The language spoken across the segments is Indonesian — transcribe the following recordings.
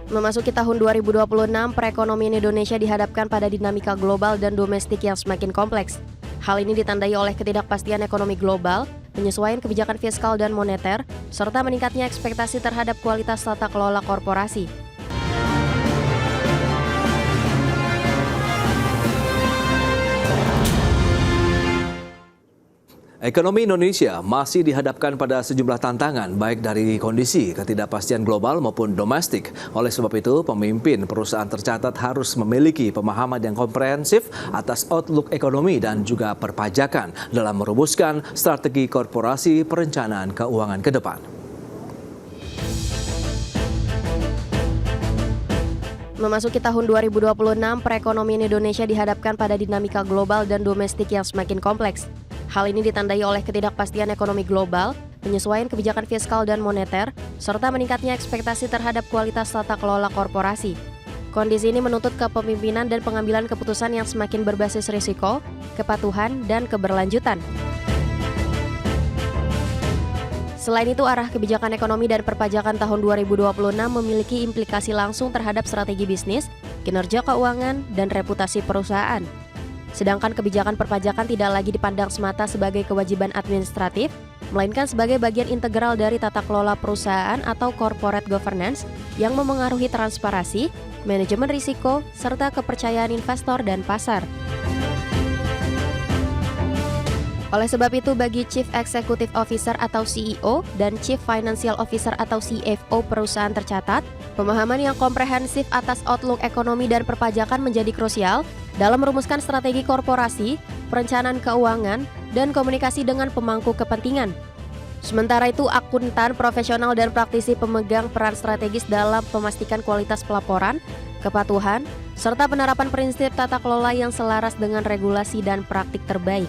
Memasuki tahun 2026, perekonomian Indonesia dihadapkan pada dinamika global dan domestik yang semakin kompleks. Hal ini ditandai oleh ketidakpastian ekonomi global, penyesuaian kebijakan fiskal dan moneter, serta meningkatnya ekspektasi terhadap kualitas tata kelola korporasi. Ekonomi Indonesia masih dihadapkan pada sejumlah tantangan, baik dari kondisi ketidakpastian global maupun domestik. Oleh sebab itu, pemimpin perusahaan tercatat harus memiliki pemahaman yang komprehensif atas outlook ekonomi dan juga perpajakan dalam merumuskan strategi korporasi perencanaan keuangan ke depan. Memasuki tahun 2026, perekonomian Indonesia dihadapkan pada dinamika global dan domestik yang semakin kompleks. Hal ini ditandai oleh ketidakpastian ekonomi global, penyesuaian kebijakan fiskal dan moneter, serta meningkatnya ekspektasi terhadap kualitas tata kelola korporasi. Kondisi ini menuntut kepemimpinan dan pengambilan keputusan yang semakin berbasis risiko, kepatuhan, dan keberlanjutan. Selain itu, arah kebijakan ekonomi dan perpajakan tahun 2026 memiliki implikasi langsung terhadap strategi bisnis, kinerja keuangan, dan reputasi perusahaan. Sedangkan kebijakan perpajakan tidak lagi dipandang semata sebagai kewajiban administratif, melainkan sebagai bagian integral dari tata kelola perusahaan atau corporate governance yang memengaruhi transparansi, manajemen risiko, serta kepercayaan investor dan pasar. Oleh sebab itu, bagi Chief Executive Officer atau CEO dan Chief Financial Officer atau CFO perusahaan tercatat, pemahaman yang komprehensif atas outlook ekonomi dan perpajakan menjadi krusial dalam merumuskan strategi korporasi, perencanaan keuangan, dan komunikasi dengan pemangku kepentingan. Sementara itu, akuntan profesional dan praktisi pemegang peran strategis dalam memastikan kualitas pelaporan, kepatuhan, serta penerapan prinsip tata kelola yang selaras dengan regulasi dan praktik terbaik.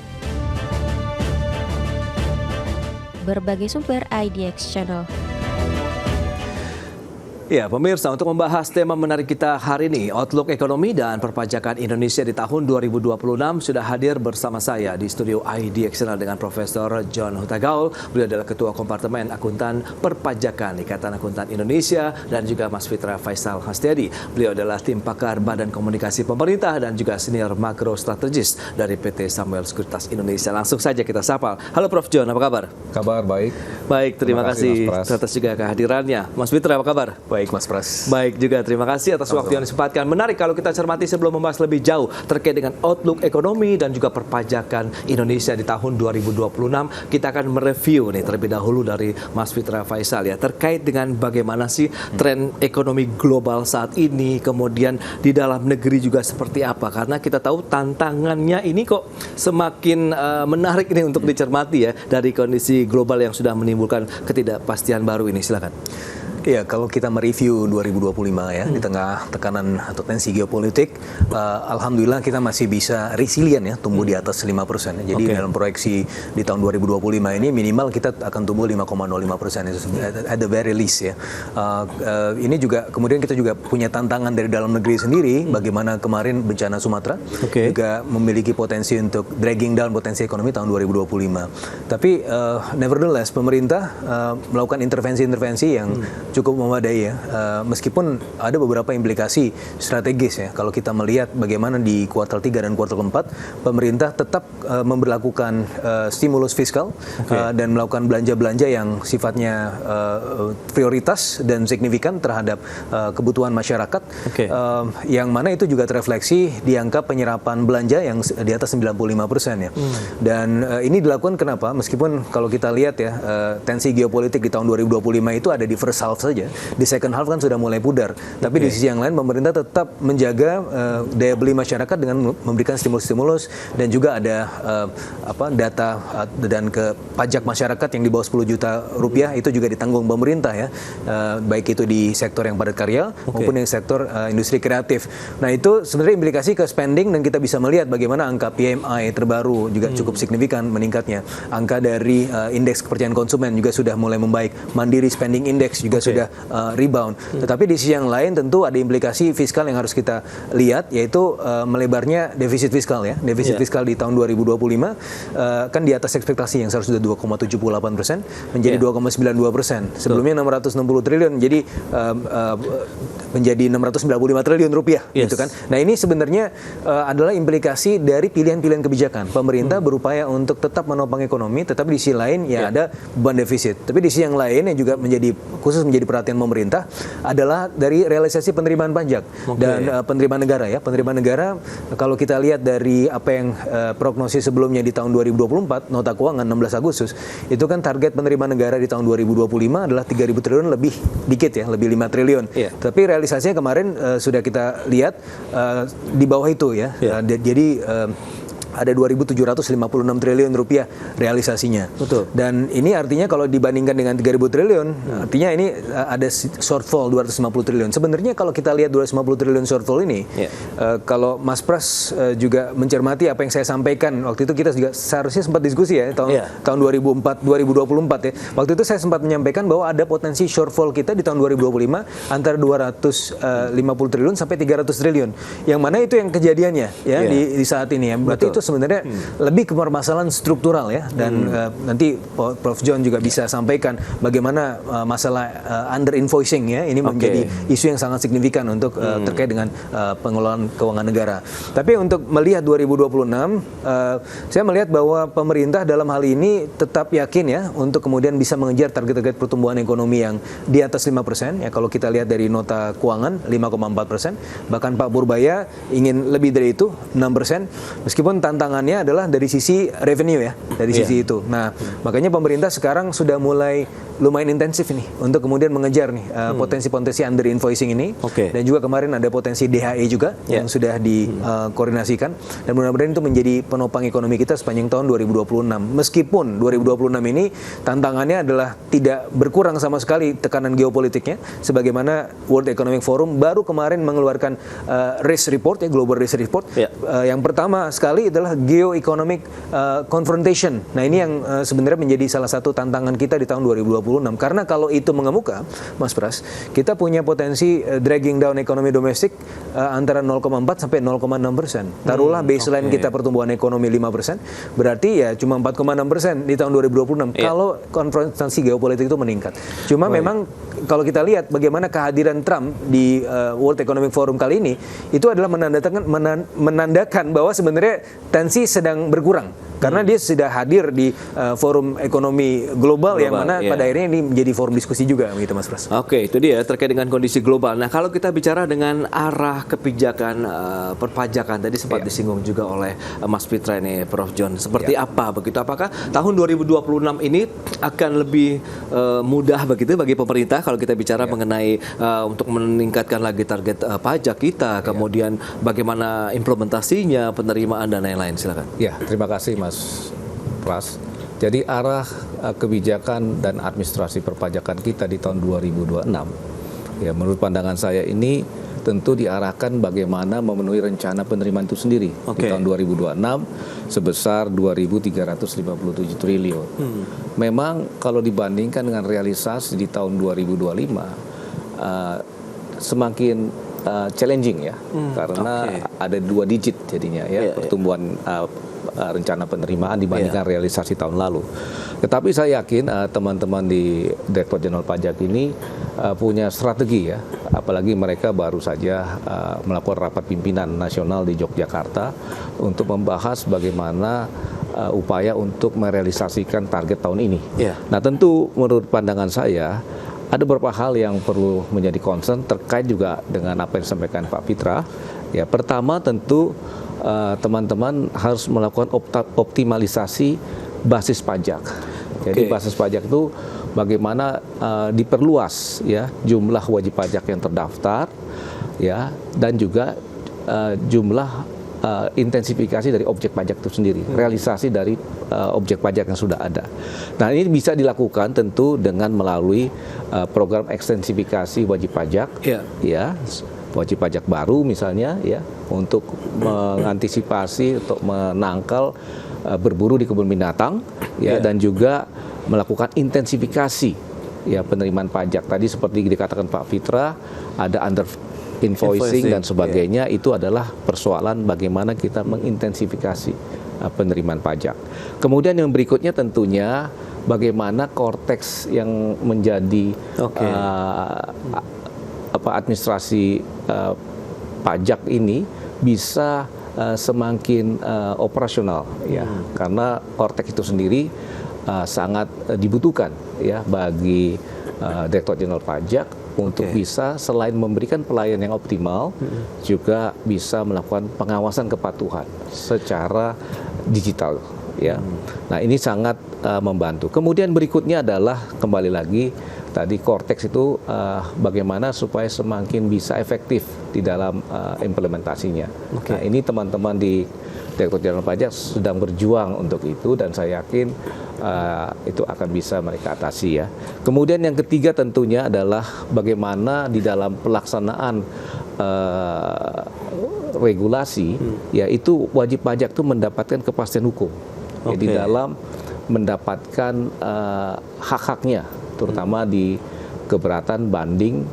Berbagai sumber IDX Channel. Ya, pemirsa, untuk membahas tema menarik kita hari ini, outlook ekonomi dan perpajakan Indonesia di tahun 2026, sudah hadir bersama saya di studio IDX Channel dengan Profesor John Hutagaul. Beliau adalah Ketua Kompartemen Akuntan Perpajakan Ikatan Akuntan Indonesia, dan juga Mas Fitra Faisal Hastiadi. Beliau adalah tim pakar Badan Komunikasi Pemerintah dan juga senior makro strategis dari PT Samuel Sekuritas Indonesia. Langsung saja kita sapa. Halo Prof John, apa kabar? Kabar baik. Baik, terima kasih atas juga kehadirannya. Mas Fitra, apa kabar? Baik Mas Pras. Baik juga, terima kasih atas waktu yang disempatkan. Menarik kalau kita cermati sebelum membahas lebih jauh terkait dengan outlook ekonomi dan juga perpajakan Indonesia di tahun 2026. Kita akan mereview nih terlebih dahulu dari Mas Fitra Faisal ya, terkait dengan bagaimana sih tren ekonomi global saat ini, kemudian di dalam negeri juga seperti apa. Karena kita tahu tantangannya ini kok semakin menarik ini untuk dicermati ya, dari kondisi global yang sudah menimbulkan ketidakpastian baru ini. Silakan. Iya, kalau kita mereview 2025 ya, di tengah tekanan atau tensi geopolitik, alhamdulillah kita masih bisa resilient ya, tumbuh di atas 5%. Jadi dalam proyeksi di tahun 2025 ini minimal kita akan tumbuh 5,05% at the very least ya. Ini juga kemudian kita juga punya tantangan dari dalam negeri sendiri, bagaimana kemarin bencana Sumatera juga memiliki potensi untuk dragging down potensi ekonomi tahun 2025. Tapi nevertheless pemerintah melakukan intervensi-intervensi yang cukup memadai ya, meskipun ada beberapa implikasi strategis ya. Kalau kita melihat bagaimana di kuartal 3 dan kuartal 4, pemerintah tetap memberlakukan stimulus fiskal dan melakukan belanja-belanja yang sifatnya prioritas dan signifikan terhadap kebutuhan masyarakat, yang mana itu juga terefleksi di angka penyerapan belanja yang di atas 95% ya. Dan ini dilakukan kenapa? Meskipun kalau kita lihat ya, tensi geopolitik di tahun 2025 itu ada di first half saja, di second half kan sudah mulai pudar. Tapi di sisi yang lain pemerintah tetap menjaga daya beli masyarakat dengan memberikan stimulus-stimulus, dan juga ada data dan ke pajak masyarakat yang di bawah 10 juta rupiah itu juga ditanggung pemerintah ya, baik itu di sektor yang padat karya maupun yang sektor industri kreatif. Nah itu sebenarnya implikasi ke spending, dan kita bisa melihat bagaimana angka PMI terbaru juga cukup signifikan meningkatnya. Angka dari indeks kepercayaan konsumen juga sudah mulai membaik. Mandiri Spending Index juga sudah rebound. Tetapi di sisi yang lain tentu ada implikasi fiskal yang harus kita lihat, yaitu melebarnya defisit fiskal ya. Defisit fiskal di tahun 2025 kan di atas ekspektasi yang seharusnya sudah 2,78% menjadi 2,92%. Sebelumnya 660 triliun jadi menjadi 695 triliun rupiah gitu kan. Nah, ini sebenarnya adalah implikasi dari pilihan-pilihan kebijakan. Pemerintah berupaya untuk tetap menopang ekonomi, tetapi di sisi lain ada beban defisit. Tapi di sisi yang lain yang juga menjadi perhatian pemerintah adalah dari realisasi penerimaan pajak dan penerimaan negara ya. Penerimaan negara kalau kita lihat dari apa yang prognosis sebelumnya di tahun 2024, nota keuangan 16 Agustus, itu kan target penerimaan negara di tahun 2025 adalah 3.000 triliun lebih dikit ya, lebih 5 triliun. Tapi realisasinya kemarin sudah kita lihat di bawah itu ya. Jadi ada 2.756 triliun rupiah realisasinya. Betul. Dan ini artinya kalau dibandingkan dengan 3.000 triliun, artinya ini ada shortfall 250 triliun. Sebenarnya kalau kita lihat 250 triliun shortfall ini, kalau Mas Pras juga mencermati apa yang saya sampaikan, waktu itu kita juga seharusnya sempat diskusi ya, tahun 2024 ya. Waktu itu saya sempat menyampaikan bahwa ada potensi shortfall kita di tahun 2025 antara 250 triliun sampai 300 triliun. Yang mana itu yang kejadiannya ya di saat ini ya. Berarti itu sebenarnya lebih ke permasalahan struktural ya, dan nanti Prof John juga bisa sampaikan bagaimana masalah under invoicing ya, ini menjadi isu yang sangat signifikan untuk terkait dengan pengelolaan keuangan negara. Tapi untuk melihat 2026, saya melihat bahwa pemerintah dalam hal ini tetap yakin ya untuk kemudian bisa mengejar target-target pertumbuhan ekonomi yang di atas 5% ya. Kalau kita lihat dari nota keuangan 5,4%, bahkan Pak Purbaya ingin lebih dari itu 6%, meskipun tantangannya adalah dari sisi revenue ya, dari sisi itu. Nah, makanya pemerintah sekarang sudah mulai lumayan intensif nih untuk kemudian mengejar nih potensi-potensi under invoicing ini. Dan juga kemarin ada potensi DHE juga yang sudah dikoordinasikan, dan mudah-mudahan itu menjadi penopang ekonomi kita sepanjang tahun 2026. Meskipun 2026 ini tantangannya adalah tidak berkurang sama sekali tekanan geopolitiknya, sebagaimana World Economic Forum baru kemarin mengeluarkan risk report ya, global risk report. Yang pertama sekali adalah geoeconomic confrontation. Nah, ini yang sebenarnya menjadi salah satu tantangan kita di tahun 2026. Karena kalau itu mengemuka, Mas Pras, kita punya potensi dragging down ekonomi domestik antara 0,4 sampai 0,6%. Taruhlah baseline kita pertumbuhan ekonomi 5%, berarti ya cuma 4,6% di tahun 2026 kalau konfrontasi geopolitik itu meningkat. Cuma memang kalau kita lihat bagaimana kehadiran Trump di World Economic Forum kali ini, itu adalah menandakan bahwa sebenarnya tensi sedang berkurang. Karena dia sudah hadir di forum ekonomi global yang mana pada akhirnya ini menjadi forum diskusi juga, gitu Mas Pras. Oke, itu dia terkait dengan kondisi global. Nah, kalau kita bicara dengan arah kebijakan perpajakan, tadi sempat disinggung juga oleh Mas Fitra ini, Prof John. Seperti apa begitu? Apakah tahun 2026 ini akan lebih mudah begitu bagi pemerintah kalau kita bicara mengenai untuk meningkatkan lagi target pajak kita, kemudian bagaimana implementasinya, penerimaan dan lain-lain? Silakan. Ya, terima kasih Mas Pras. Jadi arah kebijakan dan administrasi perpajakan kita di tahun 2026, ya menurut pandangan saya ini tentu diarahkan bagaimana memenuhi rencana penerimaan itu sendiri di tahun 2026 sebesar 2.357 triliun. Memang kalau dibandingkan dengan realisasi di tahun 2025 semakin challenging ya, karena ada 2 digit jadinya ya pertumbuhan rencana penerimaan dibandingkan realisasi tahun lalu. Tetapi saya yakin teman-teman di Direktorat Jenderal Pajak ini punya strategi ya, apalagi mereka baru saja melakukan rapat pimpinan nasional di Yogyakarta untuk membahas bagaimana upaya untuk merealisasikan target tahun ini. Nah, tentu menurut pandangan saya ada beberapa hal yang perlu menjadi concern terkait juga dengan apa yang disampaikan Pak Fitra. Ya, pertama tentu teman-teman harus melakukan optimalisasi basis pajak. Jadi basis pajak itu bagaimana diperluas ya jumlah wajib pajak yang terdaftar ya, dan juga jumlah intensifikasi dari objek pajak itu sendiri, realisasi dari objek pajak yang sudah ada. Nah, ini bisa dilakukan tentu dengan melalui program ekstensifikasi wajib pajak ya, wajib pajak baru misalnya ya, untuk mengantisipasi untuk menangkal berburu di kebun binatang ya, dan juga melakukan intensifikasi ya penerimaan pajak. Tadi seperti dikatakan Pak Fitra, ada under invoicing dan sebagainya, itu adalah persoalan bagaimana kita mengintensifikasi penerimaan pajak. Kemudian yang berikutnya tentunya bagaimana korteks yang menjadi administrasi pajak ini bisa semakin operasional, ya, karena korteks itu sendiri sangat dibutuhkan, ya, bagi Direktorat Jenderal Pajak untuk bisa selain memberikan pelayanan yang optimal, juga bisa melakukan pengawasan kepatuhan secara digital, ya. Nah, ini sangat membantu. Kemudian berikutnya adalah kembali lagi tadi korteks itu bagaimana supaya semakin bisa efektif di dalam implementasinya. Nah, ini teman-teman di Direktorat Jenderal Pajak sedang berjuang untuk itu, dan saya yakin itu akan bisa mereka atasi, ya. Kemudian yang ketiga tentunya adalah bagaimana di dalam pelaksanaan regulasi, yaitu wajib pajak itu mendapatkan kepastian hukum, ya, di dalam mendapatkan hak-haknya, terutama di keberatan, banding,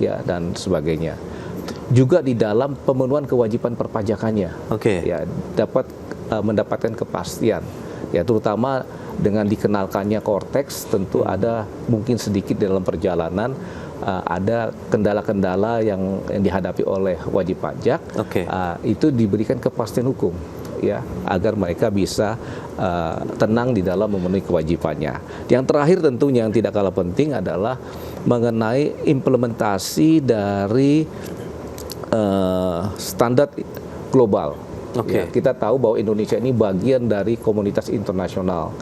ya, dan sebagainya. Juga di dalam pemenuhan kewajiban perpajakannya, ya, dapat mendapatkan kepastian, ya, terutama dengan dikenalkannya korteks. Tentu ada mungkin sedikit dalam perjalanan ada kendala-kendala yang dihadapi oleh wajib pajak, itu diberikan kepastian hukum, ya, agar mereka bisa tenang di dalam memenuhi kewajibannya. Yang terakhir tentunya yang tidak kalah penting adalah mengenai implementasi dari standar global. Ya, kita tahu bahwa Indonesia ini bagian dari komunitas internasional.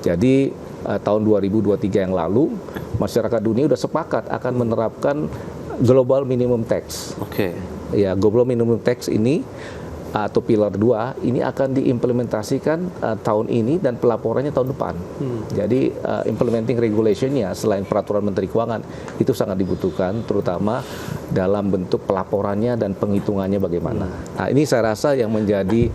Jadi tahun 2023 yang lalu masyarakat dunia sudah sepakat akan menerapkan global minimum tax. Ya, global minimum tax ini atau pilar 2 ini akan diimplementasikan tahun ini dan pelaporannya tahun depan. Jadi implementing regulationnya selain peraturan Menteri Keuangan itu sangat dibutuhkan, terutama dalam bentuk pelaporannya dan penghitungannya bagaimana. Nah, ini saya rasa yang menjadi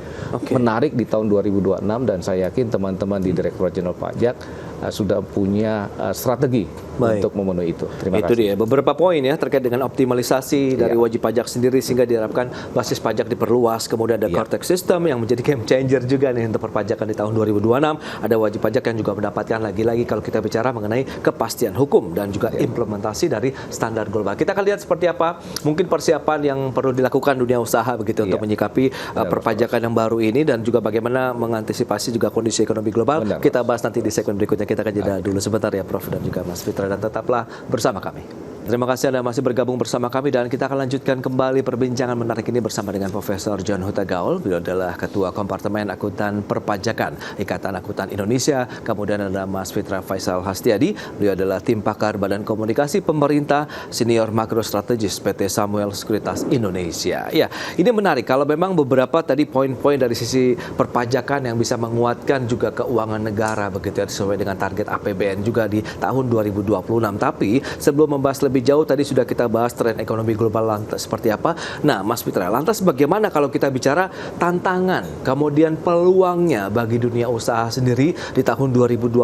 menarik di tahun 2026, dan saya yakin teman-teman di Direktorat Jenderal Pajak sudah punya strategi untuk memenuhi itu. Terima kasih. Itu dia beberapa poin, ya, terkait dengan optimalisasi dari wajib pajak sendiri sehingga diharapkan basis pajak diperluas. Kemudian ada cortex system yang menjadi game changer juga nih untuk perpajakan di tahun 2026. Ada wajib pajak yang juga mendapatkan lagi-lagi kalau kita bicara mengenai kepastian hukum dan juga implementasi dari standar global. Kita akan lihat seperti apa mungkin persiapan yang perlu dilakukan dunia usaha begitu untuk menyikapi perpajakan yang baru ini, dan juga bagaimana mengantisipasi juga kondisi ekonomi global. Kita bahas nanti di segmen berikutnya. Kita akan jeda dulu sebentar, ya, Prof dan juga Mas Fitra, dan tetaplah bersama kami. Terima kasih Anda masih bergabung bersama kami, dan kita akan lanjutkan kembali perbincangan menarik ini bersama dengan Profesor John Hutagaul. Beliau adalah Ketua Kompartemen Akuntan Perpajakan Ikatan Akuntan Indonesia. Kemudian ada Mas Fitra Faisal Hastiadi. Beliau adalah Tim Pakar Badan Komunikasi Pemerintah Senior Makro Strategis PT Samuel Sekuritas Indonesia. Ya, ini menarik kalau memang beberapa tadi poin-poin dari sisi perpajakan yang bisa menguatkan juga keuangan negara begitu, ya, sesuai dengan target APBN juga di tahun 2026. Tapi sebelum membahas lebih jauh, tadi sudah kita bahas tren ekonomi global lantas seperti apa. Nah, Mas Fitra, lantas bagaimana kalau kita bicara tantangan, kemudian peluangnya bagi dunia usaha sendiri di tahun 2026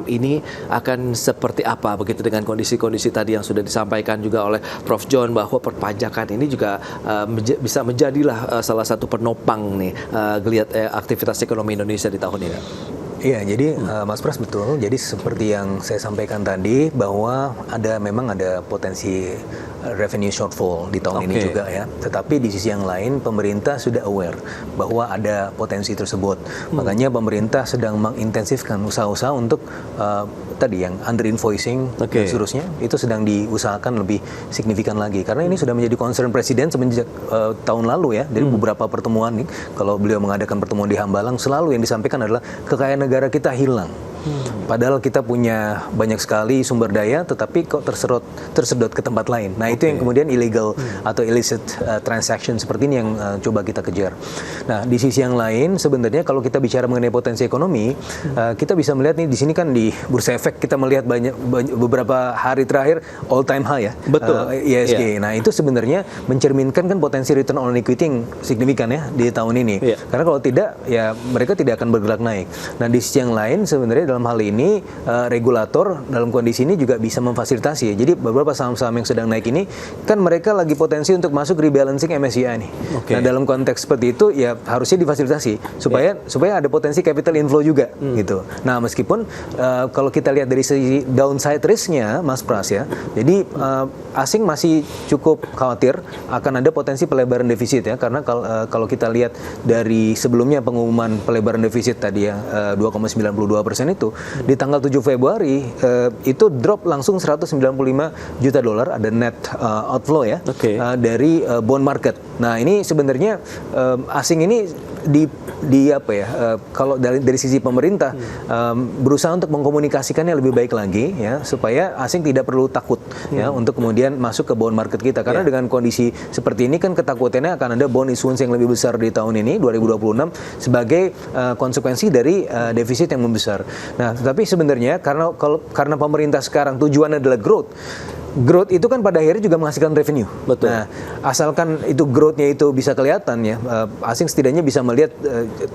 ini akan seperti apa begitu dengan kondisi-kondisi tadi yang sudah disampaikan juga oleh Prof John, bahwa perpajakan ini juga bisa menjadilah salah satu penopang nih geliat aktivitas ekonomi Indonesia di tahun ini. Iya, jadi Mas Pras betul. Jadi seperti yang saya sampaikan tadi, bahwa memang ada potensi revenue shortfall di tahun ini juga, ya. Tetapi di sisi yang lain pemerintah sudah aware bahwa ada potensi tersebut. Makanya pemerintah sedang mengintensifkan usaha-usaha untuk tadi yang under invoicing dan seterusnya itu sedang diusahakan lebih signifikan lagi, karena ini sudah menjadi concern presiden semenjak tahun lalu, ya. Dari beberapa pertemuan nih, kalau beliau mengadakan pertemuan di Hambalang, selalu yang disampaikan adalah kekayaan negara kita hilang. Padahal kita punya banyak sekali sumber daya, tetapi kok tersedot ke tempat lain. Nah, itu yang kemudian illegal atau illicit transaction seperti ini yang coba kita kejar. Nah, di sisi yang lain sebenarnya kalau kita bicara mengenai potensi ekonomi, kita bisa melihat nih di sini kan di Bursa Efek kita melihat banyak beberapa hari terakhir all time high, ya. Betul. ISG. Nah, itu sebenarnya mencerminkan kan potensi return on equity yang signifikan, ya, di tahun ini. Karena kalau tidak, ya mereka tidak akan bergerak naik. Nah, di sisi yang lain sebenarnya dalam hal ini regulator dalam kondisi ini juga bisa memfasilitasi. Jadi beberapa saham-saham yang sedang naik ini kan mereka lagi potensi untuk masuk rebalancing MSCI nih. Nah, dalam konteks seperti itu ya harusnya difasilitasi supaya ada potensi capital inflow juga gitu. Nah, meskipun kalau kita lihat dari segi downside risk-nya Mas Pras ya. Jadi asing masih cukup khawatir akan ada potensi pelebaran defisit ya, karena kalau kita lihat dari sebelumnya pengumuman pelebaran defisit tadi ya 2,92% itu di tanggal 7 Februari itu drop langsung 195 juta dolar, ada net outflow ya dari bond market. Nah, ini sebenarnya asing ini di apa ya, kalau dari sisi pemerintah berusaha untuk mengkomunikasikannya lebih baik lagi ya, supaya asing tidak perlu takut ya untuk kemudian masuk ke bond market kita, karena dengan kondisi seperti ini kan ketakutannya akan ada bond issuance yang lebih besar di tahun ini 2026 sebagai konsekuensi dari defisit yang membesar. Nah, tetapi sebenarnya karena pemerintah sekarang tujuannya adalah growth itu kan pada akhirnya juga menghasilkan revenue. Betul. Nah, asalkan itu growth-nya itu bisa kelihatan ya, asing setidaknya bisa melihat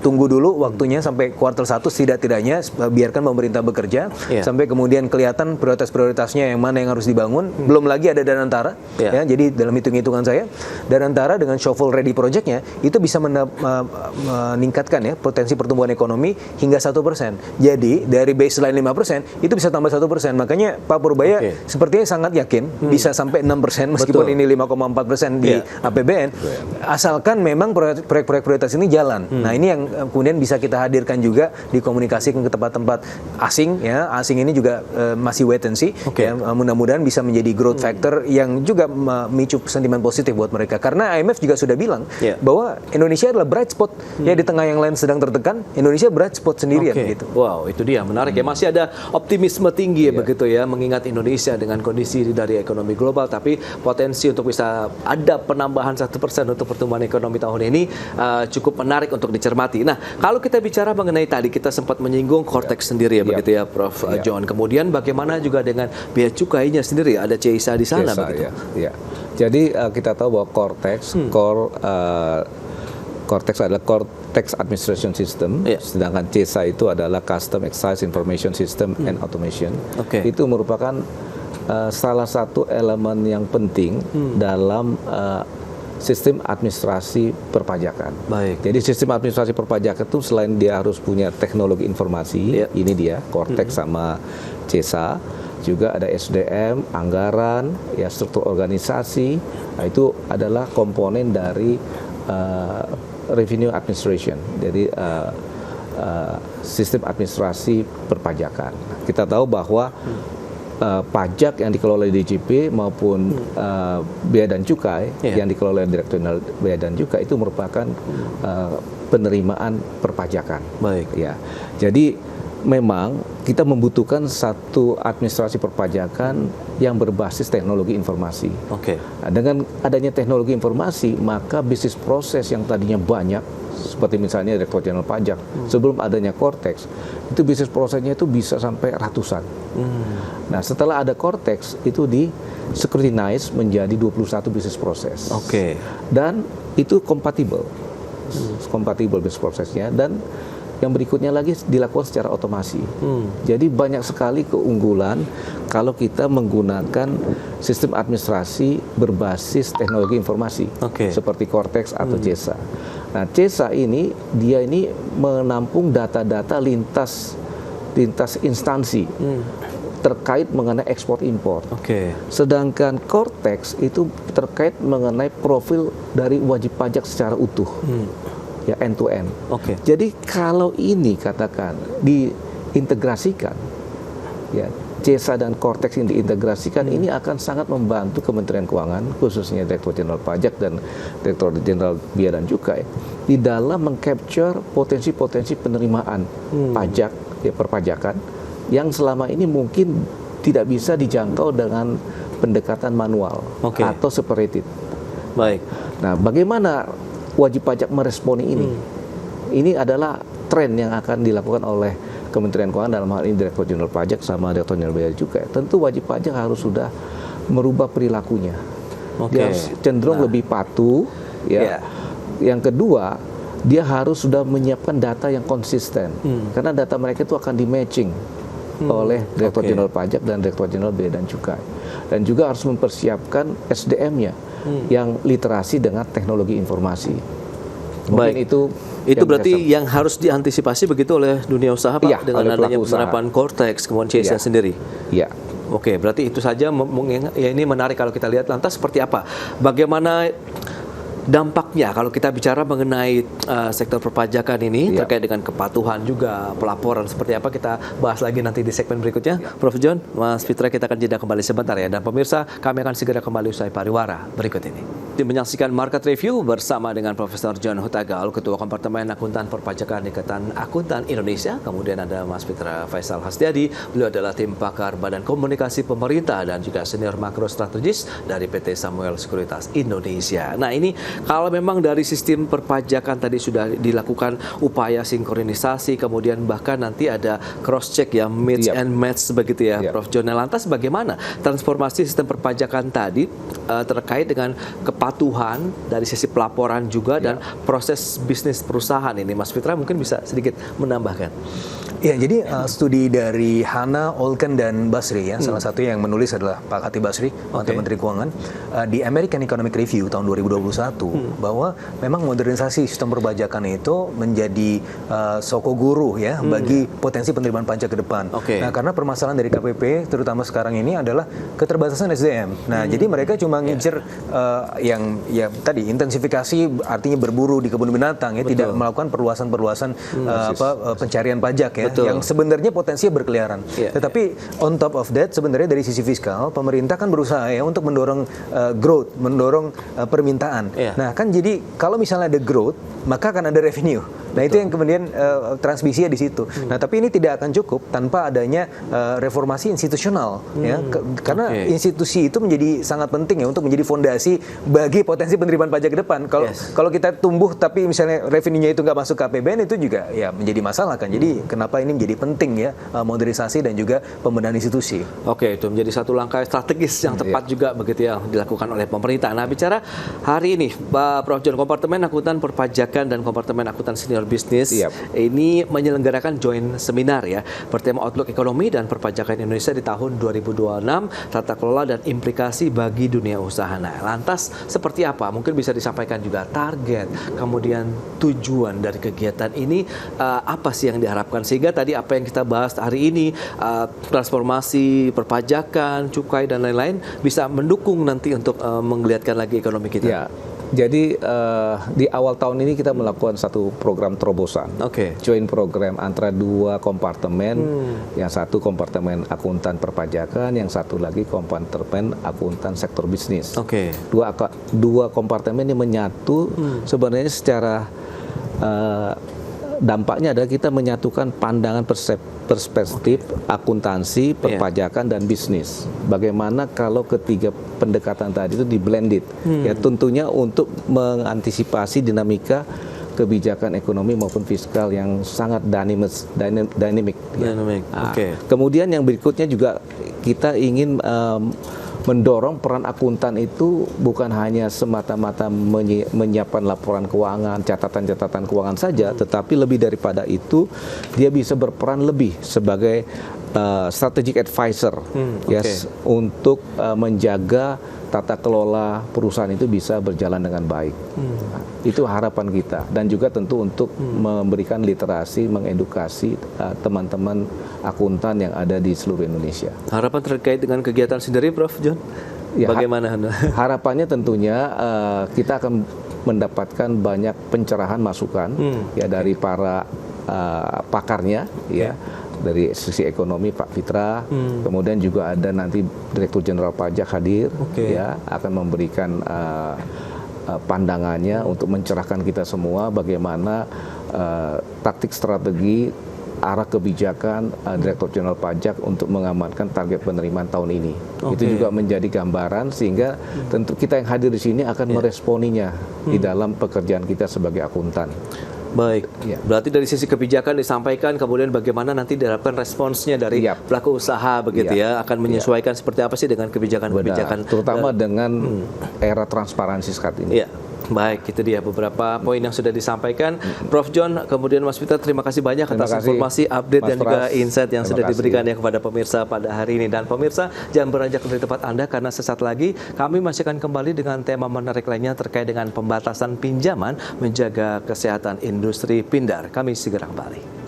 tunggu dulu waktunya sampai kuartal 1 setidaknya biarkan pemerintah bekerja sampai kemudian kelihatan prioritas-prioritasnya yang mana yang harus dibangun. Belum lagi ada Danantara ya. Jadi dalam hitung-hitungan saya Danantara dengan shovel ready project-nya itu bisa meningkatkan ya potensi pertumbuhan ekonomi hingga 1%. Jadi dari baseline 5% itu bisa tambah 1%. Makanya Pak Purbaya sepertinya sangat yakin bisa sampai 6% meskipun ini 5,4% di APBN, asalkan memang proyek-proyek prioritas ini jalan. Nah, ini yang kemudian bisa kita hadirkan juga dikomunikasikan ke tempat-tempat asing ya. Asing ini juga masih wait and see ya, mudah-mudahan bisa menjadi growth factor yang juga memicu sentimen positif buat mereka, karena IMF juga sudah bilang bahwa Indonesia adalah bright spot ya, di tengah yang lain sedang tertekan, Indonesia bright spot sendirian gitu. Wow, itu dia menarik ya, masih ada optimisme tinggi ya begitu ya, mengingat Indonesia dengan kondisi dari ekonomi global, tapi potensi untuk bisa ada penambahan 1% untuk pertumbuhan ekonomi tahun ini cukup menarik untuk dicermati. Nah, kalau kita bicara mengenai tadi kita sempat menyinggung Cortex sendiri ya begitu ya Prof. John. Kemudian bagaimana juga dengan biaya cukainya sendiri, ada CISA di sana begitu. Ya. Jadi kita tahu bahwa Cortex adalah Tax Administration System, sedangkan CISA itu adalah Custom Excise Information System and Automation. Itu merupakan salah satu elemen yang penting dalam sistem administrasi perpajakan. Jadi sistem administrasi perpajakan itu selain dia harus punya teknologi informasi, ini dia Cortex sama CISA, juga ada SDM, anggaran, ya struktur organisasi. Nah, itu adalah komponen dari revenue administration. Jadi sistem administrasi perpajakan. Kita tahu bahwa pajak yang dikelola di DJP maupun bea dan cukai yang dikelola Direktur Jenderal Bea dan Cukai itu merupakan penerimaan perpajakan. Ya. Jadi memang kita membutuhkan satu administrasi perpajakan yang berbasis teknologi informasi. Nah, dengan adanya teknologi informasi, maka bisnis proses yang tadinya banyak, seperti misalnya Direktur Jenderal Pajak, sebelum adanya Cortex, itu bisnis prosesnya itu bisa sampai ratusan. Nah, setelah ada Cortex, itu di-scrutinize menjadi 21 bisnis proses. Dan itu kompatibel bisnis prosesnya, dan yang berikutnya lagi dilakukan secara otomasi. Jadi banyak sekali keunggulan kalau kita menggunakan sistem administrasi berbasis teknologi informasi seperti Cortex atau CISA. Nah, CISA ini menampung data-data lintas instansi terkait mengenai ekspor impor. Sedangkan Cortex itu terkait mengenai profil dari wajib pajak secara utuh. Ya, end to end. Jadi kalau ini katakan diintegrasikan, ya CISA dan Cortex yang diintegrasikan, ini akan sangat membantu Kementerian Keuangan, khususnya Direktur Jenderal Pajak dan Direktur Jenderal Bea dan Cukai, di dalam mengcapture potensi-potensi penerimaan pajak, ya perpajakan, yang selama ini mungkin tidak bisa dijangkau dengan pendekatan manual atau separated. Nah, bagaimana wajib pajak meresponi ini? Ini adalah tren yang akan dilakukan oleh Kementerian Keuangan, dalam hal ini Direktur Jenderal Pajak sama Direktur Jenderal Bea dan Cukai. Tentu wajib pajak harus sudah merubah perilakunya. Dia harus cenderung lebih patuh, ya. Yang kedua, dia harus sudah menyiapkan data yang konsisten, karena data mereka itu akan di-matching oleh Direktur Jenderal Pajak dan Direktur Jenderal Bea dan Cukai. Dan juga harus mempersiapkan SDM-nya yang literasi dengan teknologi informasi. Mungkin Baik. itu Berarti yang harus diantisipasi begitu oleh dunia usaha, Pak, Iya, dengan oleh adanya pelaku usaha. penerapan Cortex, kemudian CSR Iya. sendiri. Ya. Oke, berarti itu saja. Ya, ini menarik kalau kita lihat. Lantas seperti apa? Bagaimana dampaknya kalau kita bicara mengenai sektor perpajakan ini terkait dengan kepatuhan juga, pelaporan seperti apa, kita bahas lagi nanti di segmen berikutnya. Prof. John, Mas Fitra, kita akan jeda kembali sebentar ya. Dan pemirsa, kami akan segera kembali usai pariwara berikut ini. Menyaksikan Market Review bersama dengan Profesor John Hutagal, Ketua Kompartemen Akuntan Perpajakan Ikatan Akuntan Indonesia. Kemudian ada Mas Fitra Faisal Hasdiadi, beliau adalah tim pakar Badan Komunikasi Pemerintah dan juga senior makro strategis dari PT Samuel Sekuritas Indonesia. Nah, ini kalau memang dari sistem perpajakan tadi sudah dilakukan upaya sinkronisasi, kemudian bahkan nanti ada cross check ya, mix and match begitu ya, Prof. John. Lantas bagaimana transformasi sistem perpajakan tadi terkait dengan kepatuhan dari sisi pelaporan juga dan proses bisnis perusahaan ini, Mas Fitra mungkin bisa sedikit menambahkan. Ya, jadi studi dari Hana, Olken, dan Basri ya, salah satu yang menulis adalah Pak Khatib Basri, Mantan Menteri Keuangan, di American Economic Review tahun 2021, bahwa memang modernisasi sistem perpajakan itu menjadi sokoguru ya bagi potensi penerimaan pajak ke depan. Nah, karena permasalahan dari KPP, terutama sekarang ini adalah keterbatasan SDM. Nah, jadi mereka cuma ngincer yang ya tadi intensifikasi, artinya berburu di kebun binatang ya, tidak melakukan perluasan-perluasan pencarian pajak ya. Yang sebenarnya potensinya berkeliaran. Tetapi on top of that, sebenarnya dari sisi fiskal, pemerintah kan berusaha ya untuk mendorong growth, mendorong permintaan. Nah, kan jadi kalau misalnya ada growth, maka akan ada revenue. Nah, itu yang kemudian transmisinya di situ. Nah, tapi ini tidak akan cukup tanpa adanya reformasi institusional ya. Karena institusi itu menjadi sangat penting ya untuk menjadi fondasi bagi potensi penerimaan pajak ke depan. Kalau kita tumbuh tapi misalnya revenue-nya itu nggak masuk ke APBN, itu juga ya menjadi masalah kan. Jadi kenapa ini menjadi penting ya, modernisasi dan juga pembenahan institusi. Oke, itu menjadi satu langkah strategis yang tepat juga begitu yang dilakukan oleh pemerintah. Nah, bicara hari ini, Pak Prof. John, Kompartemen Akuntan Perpajakan dan Kompartemen Akuntan Senior Bisnis ini menyelenggarakan joint seminar ya bertema Outlook Ekonomi dan Perpajakan Indonesia di tahun 2026, tata kelola dan implikasi bagi dunia usaha. Nah, lantas seperti apa? Mungkin bisa disampaikan juga target, kemudian tujuan dari kegiatan ini apa sih yang diharapkan, sehingga tadi apa yang kita bahas hari ini, transformasi perpajakan, cukai dan lain-lain bisa mendukung nanti untuk menggeliatkan lagi ekonomi kita. Ya. Jadi di awal tahun ini kita melakukan satu program terobosan, joint program antara dua kompartemen, yang satu kompartemen akuntan perpajakan, yang satu lagi kompartemen akuntan sektor bisnis. Dua kompartemen ini menyatu sebenarnya secara dampaknya adalah kita menyatukan pandangan perspektif akuntansi, perpajakan, dan bisnis. Bagaimana kalau ketiga pendekatan tadi itu di-blended? Ya, tentunya untuk mengantisipasi dinamika kebijakan ekonomi maupun fiskal yang sangat dynamic. Kemudian yang berikutnya juga kita ingin mendorong peran akuntan itu bukan hanya semata-mata menyiapkan laporan keuangan, catatan-catatan keuangan saja, tetapi lebih daripada itu dia bisa berperan lebih sebagai strategic advisor untuk menjaga tata kelola perusahaan itu bisa berjalan dengan baik. Nah, itu harapan kita, dan juga tentu untuk memberikan literasi, mengedukasi teman-teman akuntan yang ada di seluruh Indonesia. Harapan terkait dengan kegiatan sendiri, Prof. John? Ya, bagaimana Anda? Harapannya tentunya kita akan mendapatkan banyak pencerahan masukan ya dari para pakarnya ya. Dari sisi ekonomi Pak Fitra, kemudian juga ada nanti Direktur Jenderal Pajak hadir, ya akan memberikan pandangannya untuk mencerahkan kita semua bagaimana taktik strategi arah kebijakan Direktur Jenderal Pajak untuk mengamankan target penerimaan tahun ini. Itu juga menjadi gambaran sehingga tentu kita yang hadir di sini akan meresponinya di dalam pekerjaan kita sebagai akuntan. Baik, berarti dari sisi kebijakan disampaikan, kemudian bagaimana nanti diharapkan responsnya dari pelaku usaha begitu ya, akan menyesuaikan seperti apa sih dengan kebijakan-kebijakan, terutama dengan era transparansi saat ini. Baik, itu dia beberapa poin yang sudah disampaikan. Prof John, kemudian Mas Peter, terima kasih banyak atas informasi, update, dan juga insight yang sudah diberikan ya kepada pemirsa pada hari ini. Dan pemirsa, jangan beranjak dari tempat Anda karena sesaat lagi kami masih akan kembali dengan tema menarik lainnya terkait dengan pembatasan pinjaman menjaga kesehatan industri pindar. Kami segera kembali.